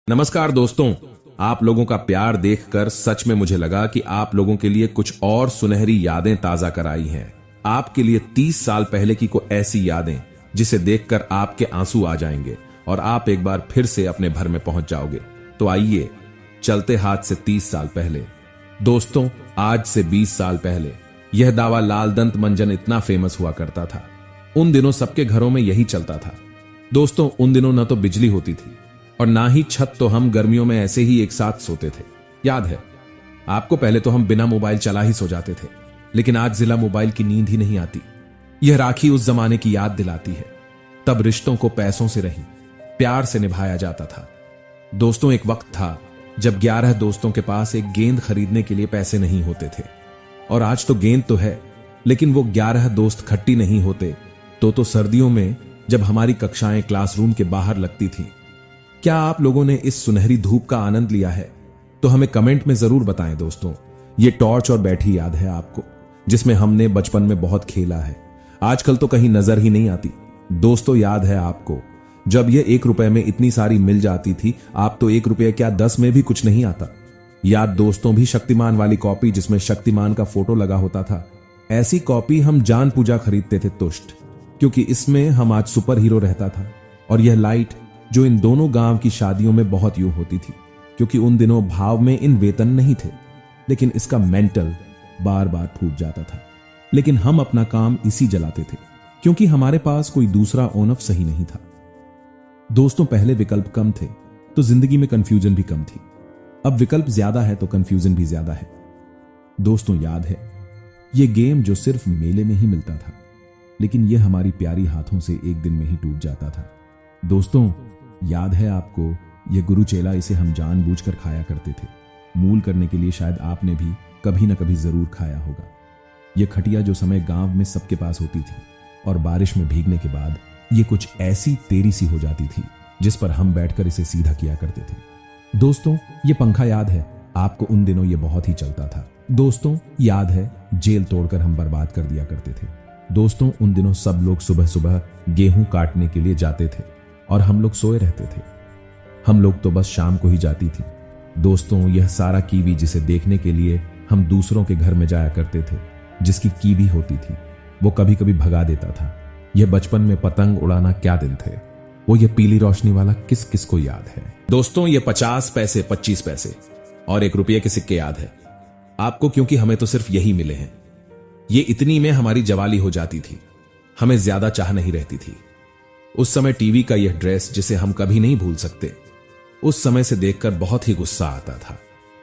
नमस्कार दोस्तों, आप लोगों का प्यार देखकर सच में मुझे लगा कि आप लोगों के लिए कुछ और सुनहरी यादें ताजा कराई हैं। आपके लिए 30 साल पहले की कोई ऐसी यादें जिसे देखकर आपके आंसू आ जाएंगे और आप एक बार फिर से अपने घर में पहुंच जाओगे। तो आइए चलते हाथ से 30 साल पहले। दोस्तों, आज से 20 साल पहले यह दावा लाल दंत मंजन इतना फेमस हुआ करता था। उन दिनों सबके घरों में यही चलता था। दोस्तों, उन दिनों न तो बिजली होती थी और ना ही छत, तो हम गर्मियों में ऐसे ही एक साथ सोते थे। याद है आपको, पहले तो हम बिना मोबाइल चला ही सो जाते थे, लेकिन आज जिला मोबाइल की नींद ही नहीं आती। यह राखी उस जमाने की याद दिलाती है। तब रिश्तों को पैसों से नहीं, प्यार से निभाया जाता था। दोस्तों, एक वक्त था जब 11 दोस्तों के पास एक गेंद खरीदने के लिए पैसे नहीं होते थे। और आज तो गेंद तो है, लेकिन वो 11 दोस्त खट्टी नहीं होते। तो सर्दियों में जब हमारी कक्षाएं क्लासरूम के बाहर लगती थीं, क्या आप लोगों ने इस सुनहरी धूप का आनंद लिया है? तो हमें कमेंट में जरूर बताएं। दोस्तों, ये टॉर्च और बैठी याद है आपको, जिसमें हमने बचपन में बहुत खेला है। आजकल तो कहीं नजर ही नहीं आती। दोस्तों, याद है आपको जब ये 1 रुपए में इतनी सारी मिल जाती थी? आप तो 1 रुपये क्या 10 में भी कुछ नहीं आता। याद दोस्तों भी शक्तिमान वाली कॉपी जिसमें शक्तिमान का फोटो लगा होता था। ऐसी कॉपी हम जान पूजा खरीदते थे तुष्ट, क्योंकि इसमें हम आज सुपर हीरो रहता था। और यह लाइट जो इन दोनों गांव की शादियों में बहुत यूं होती थी, क्योंकि उन दिनों भाव में इन वेतन नहीं थे, लेकिन इसका मेंटल बार बार फूट जाता था। लेकिन हम अपना काम इसी जलाते थे, क्योंकि हमारे पास कोई दूसरा ओनफ सही नहीं था। दोस्तों, पहले विकल्प कम थे तो जिंदगी में कंफ्यूजन भी कम थी। अब विकल्प ज्यादा है तो कंफ्यूजन भी ज्यादा है। दोस्तों, याद है ये गेम जो सिर्फ मेले में ही मिलता था, लेकिन यह हमारी प्यारी हाथों से एक दिन में ही टूट जाता था। दोस्तों, याद है आपको यह गुरु चेला, इसे हम जानबूझकर खाया करते थे। मूल करने के लिए शायद आपने भी कभी ना कभी जरूर खाया होगा। यह खटिया जो समय गांव में सबके पास होती थी, और बारिश में भीगने के बाद ये कुछ ऐसी तेरी सी हो जाती थी जिस पर हम बैठकर इसे सीधा किया करते थे। दोस्तों, ये पंखा याद है आपको? उन दिनों ये बहुत ही चलता था। दोस्तों, याद है जेल तोड़कर हम बर्बाद कर दिया करते थे। दोस्तों, उन दिनों सब लोग सुबह सुबह गेहूं काटने के लिए जाते थे और हम लोग सोए रहते थे। हम लोग तो बस शाम को ही जाती थी। दोस्तों, यह सारा कीवी जिसे देखने के लिए हम दूसरों के घर में जाया करते थे, जिसकी कीवी होती थी, वो कभी कभी भगा देता था। यह बचपन में पतंग उड़ाना क्या दिन थे। वो ये पीली रोशनी वाला किस किस को याद है? दोस्तों, ये 50 पैसे, 25 पैसे और 1 रुपये के सिक्के याद है आपको? क्योंकि हमें तो सिर्फ यही मिले हैं। ये इतनी में हमारी जवाली हो जाती थी। हमें ज्यादा चाह नहीं रहती थी। उस समय टीवी का यह ड्रेस जिसे हम कभी नहीं भूल सकते, उस समय से देखकर बहुत ही गुस्सा आता था।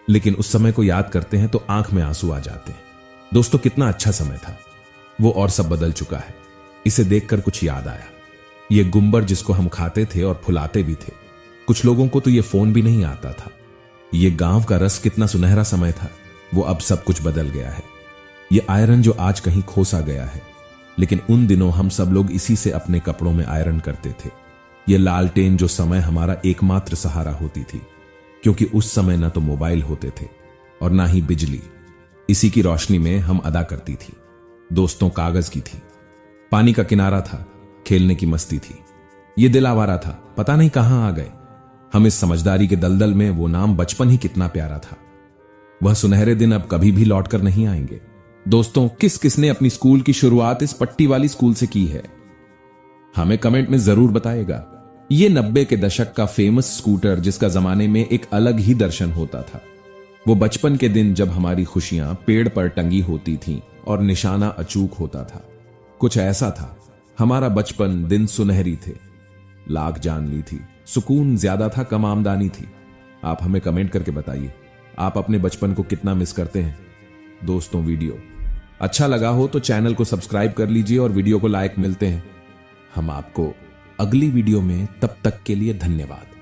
लेकिन उस समय को याद करते हैं तो आंख में आंसू आ जाते हैं। दोस्तों, कितना अच्छा समय था वो, और सब बदल चुका है। इसे देखकर कुछ याद आया। ये गुम्बर जिसको हम खाते थे और फुलाते भी थे। कुछ लोगों को तो ये फोन भी नहीं आता था। ये गांव का रस कितना सुनहरा समय था, वो अब सब कुछ बदल गया है। ये आयरन जो आज कहीं खोसा गया है, लेकिन उन दिनों हम सब लोग इसी से अपने कपड़ों में आयरन करते थे। ये लालटेन जो समय हमारा एकमात्र सहारा होती थी, क्योंकि उस समय न तो मोबाइल होते थे और ना ही बिजली। इसी की रोशनी में हम अदा करती थी। दोस्तों, कागज की थी, पानी का किनारा था, खेलने की मस्ती थी। ये दिल आवारा था, पता नहीं कहां आ गए हम इस समझदारी के दलदल में। वो नाम बचपन ही कितना प्यारा था। वह सुनहरे दिन अब कभी भी लौट कर नहीं आएंगे। दोस्तों, किस किसने अपनी स्कूल की शुरुआत इस पट्टी वाली स्कूल से की है? हमें कमेंट में जरूर बताएगा। ये 90 के दशक का फेमस स्कूटर जिसका जमाने में एक अलग ही दर्शन होता था। वो बचपन के दिन जब हमारी खुशियां पेड़ पर टंगी होती थीं और निशाना अचूक होता था। कुछ ऐसा था हमारा बचपन। दिन सुनहरी थे, लाख जान ली थी, सुकून ज्यादा था, कम आमदनी थी। आप हमें कमेंट करके बताइए, आप अपने बचपन को कितना मिस करते हैं? दोस्तों, वीडियो अच्छा लगा हो तो चैनल को सब्सक्राइब कर लीजिए और वीडियो को लाइक। मिलते हैं हम आपको अगली वीडियो में, तब तक के लिए धन्यवाद।